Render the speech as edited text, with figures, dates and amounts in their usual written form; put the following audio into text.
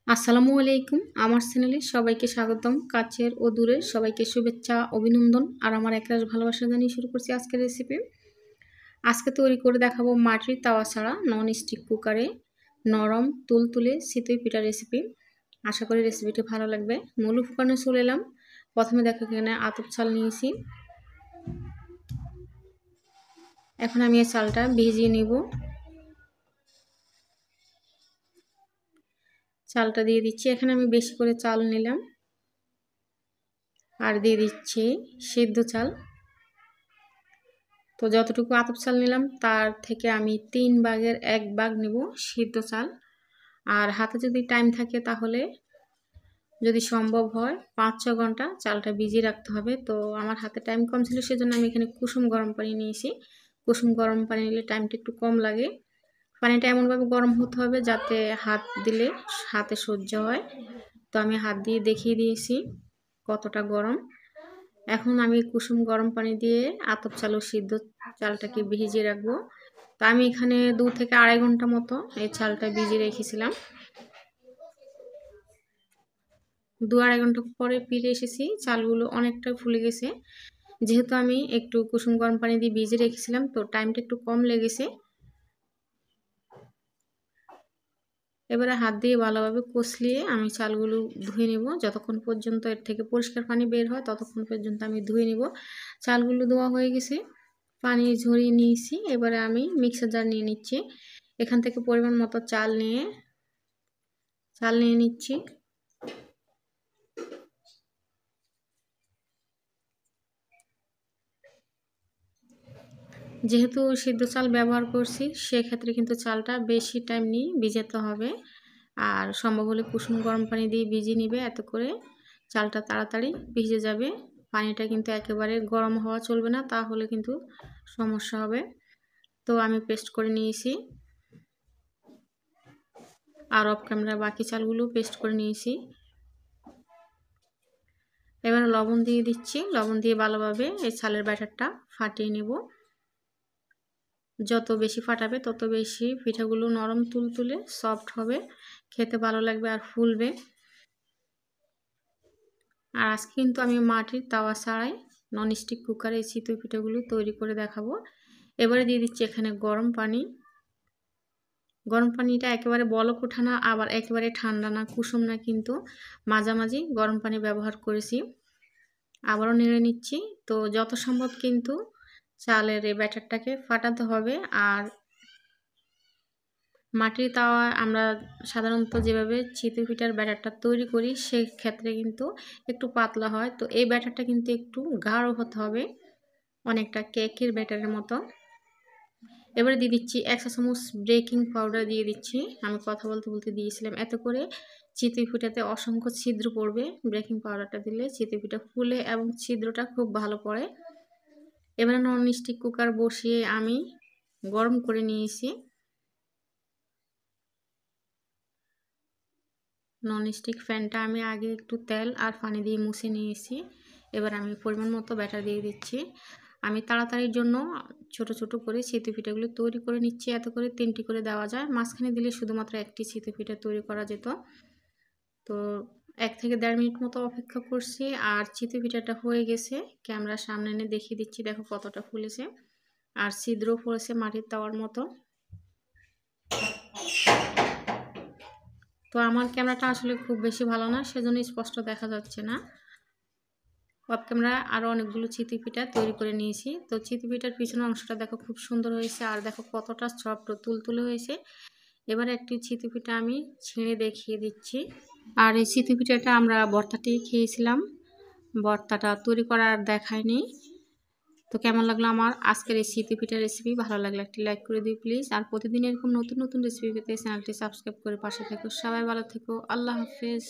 আসসালামু আলাইকুম। আমার চ্যানেলে সবাইকে স্বাগতম। কাছের ও দূরের সবাইকে শুভেচ্ছা, অভিনন্দন আর আমার একরাশ ভালোবাসা জানিয়ে শুরু করছি আজকের রেসিপি। আজকে তৈরি করে দেখাবো মাটির তাওয়া ছাড়া নন স্টিক কুকারে নরম তুলতুলে চিতই পিঠা রেসিপি। আশা করি রেসিপিটি ভালো লাগবে। মূল উপকরণে চলে এলাম। প্রথমে দেখো এখানে আতপ চাল নিয়েছি। এখন আমি এই চালটা ভিজিয়ে নিব। চালটা দিয়ে দিচ্ছি। এখানে আমি বেশি করে চাল নিলাম আর দিয়ে দিচ্ছি সিদ্ধ চাল। তো যতটুকু আতপ চাল নিলাম তার থেকে আমি 3 ভাগের 1 ভাগ নেব সিদ্ধ চাল। আর হাতে যদি টাইম থাকে তাহলে যদি সম্ভব হয় 5-6 ঘন্টা চালটা ভিজিয়ে রাখতে হবে। তো আমার হাতে টাইম কম ছিল সেজন্য আমি এখানে কুসুম গরম পানি নিয়েছি। কুসুম গরম পানি নিলে টাইমটা একটু কম লাগে। পানিটা এমনভাবে গরম হতে হবে যাতে হাত দিলে হাতে সহ্য হয়। তো আমি হাত দিয়ে দেখিয়ে দিয়েছি কতটা গরম। এখন আমি কুসুম গরম পানি দিয়ে আতপ চাল ও সিদ্ধ চালটাকে ভিজিয়ে রাখবো। তো আমি এখানে 2 থেকে 2.5 ঘন্টা মতো এই চালটা ভিজিয়ে রেখেছিলাম। 2-2.5 ঘন্টা পরে ফিরে এসেছি। চালগুলো অনেকটা ফুলে গেছে। যেহেতু আমি একটু কুসুম গরম পানি দিয়ে ভিজিয়ে রেখেছিলাম তো টাইমটা একটু কম লেগেছে। এবারে হাত দিয়ে ভালোভাবে কষলিয়ে আমি চালগুলো ধুয়ে নেব। যতক্ষণ পর্যন্ত এর থেকে পরিষ্কার পানি বের হয় ততক্ষণ পর্যন্ত আমি ধুয়ে নেব। চালগুলো ধোয়া হয়ে গেছে, পানি ঝরিয়ে নিয়েছি। এবারে আমি মিক্সার জার নিয়ে নিচ্ছি। এখান থেকে পরিমাণ মতো চাল নিয়ে নিচ্ছি। যেহেতু সিদ্ধ চাল ব্যবহার করছি সেক্ষেত্রে কিন্তু চালটা বেশি টাইম নিয়ে ভিজাতে হবে। আর সম্ভব হলে কুসুম গরম পানি দিয়ে ভিজিয়ে নিবে, এত করে চালটা তাড়াতাড়ি ভিজে যাবে। পানিটা কিন্তু একেবারে গরম হওয়া চলবে না, তাহলে কিন্তু সমস্যা হবে। তো আমি পেস্ট করে নিয়েছি আর অফ ক্যামেরা বাকি চালগুলো পেস্ট করে নিয়েছি। এবার লবণ দিয়ে দিচ্ছি। লবণ দিয়ে ভালোভাবে এই চালের ব্যাটারটা ফাটিয়ে নেব। যত বেশি ফাটাবে তত বেশি পিঠাগুলো নরম তুলতুলে সফট হবে, খেতে ভালো লাগবে আর ফুলবে। আর আজকে কিন্তু আমি মাটির তাওয়া ছাড়াই ননস্টিক কুকারে এই চিতই পিঠাগুলো তৈরি করে দেখাবো। এবারে দিয়ে দিচ্ছি এখানে গরম পানি। গরম পানিটা একেবারে বলক ওঠা না, আবার একেবারে ঠান্ডা না, কুসুম না, কিন্তু মাঝামাঝি গরম পানি ব্যবহার করেছি। আবারও নেড়ে নিচ্ছি। তো যত সম্ভব কিন্তু চালের এই ব্যাটারটাকে ফাটাতে হবে। আর মাটির তাওয়া আমরা সাধারণত যেভাবে চিতই পিঠার ব্যাটারটা তৈরি করি সেক্ষেত্রে কিন্তু একটু পাতলা হয়। তো এই ব্যাটারটা কিন্তু একটু গাঢ় হতে হবে, অনেকটা কেকের ব্যাটারের মতো। এবারে দিয়ে দিচ্ছি 1 চা চামচ বেকিং পাউডার দিয়ে দিচ্ছি। আমি কথা বলতে বলতে দিয়েছিলাম। এত করে চিতই পিঠাতে অসংখ্য ছিদ্র পড়বে। বেকিং পাউডারটা দিলে চিতই পিঠা ফুলে এবং ছিদ্রটা খুব ভালো পড়ে। এবারে ননস্টিক কুকার বসিয়ে আমি গরম করে নিয়েছি। ননস্টিক ফ্যানটা আমি আগে একটু তেল আর পানি দিয়ে মুছে নিয়েছি। এবার আমি পরিমাণ মতো ব্যাটার দিয়ে দিচ্ছি। আমি তাড়াতাড়ির জন্য ছোট ছোট করে চিতই পিঠাগুলো তৈরি করে নিচ্ছি। এত করে 3টি করে দেওয়া যায়, মাঝখানে দিলে শুধুমাত্র একটি চিতই পিঠা তৈরি করা যেত। তো 1 থেকে 1.5 মিনিট মতো অপেক্ষা করছি আর চিতই পিঠাটা হয়ে গেছে। ক্যামেরার সামনে এনে দেখিয়ে দিচ্ছি, দেখো কতটা ফুলেছে আর ছিদ্র পড়েছে মাটির তাওয়ার মতো। তো আমার ক্যামেরাটা আসলে খুব বেশি ভালো না, সেজন্য স্পষ্ট দেখা যাচ্ছে না। অফ ক্যামেরা আরও অনেকগুলো চিতই পিঠা তৈরি করে নিয়েছি। তো চিতই পিঠার পিছনের অংশটা দেখো খুব সুন্দর হয়েছে আর দেখো কতটা সফট তুলতুলে হয়েছে। এবার একটি চিতই পিঠা আমি ছিঁড়ে দেখিয়ে দিচ্ছি। আর এই চিতই পিঠাটা আমরা ভর্তাটি খেয়েছিলাম, ভর্তাটা তৈরি করার দেখায়নি। তো কেমন লাগলো আমার আজকের এই চিতই পিঠার রেসিপি? ভালো লাগলে একটি লাইক করে দিও প্লিজ। আর প্রতিদিন এরকম নতুন নতুন রেসিপি পেতে চ্যানেলটি সাবস্ক্রাইব করে পাশে থেকো। সবাই ভালো থেকো। আল্লাহ হাফেজ।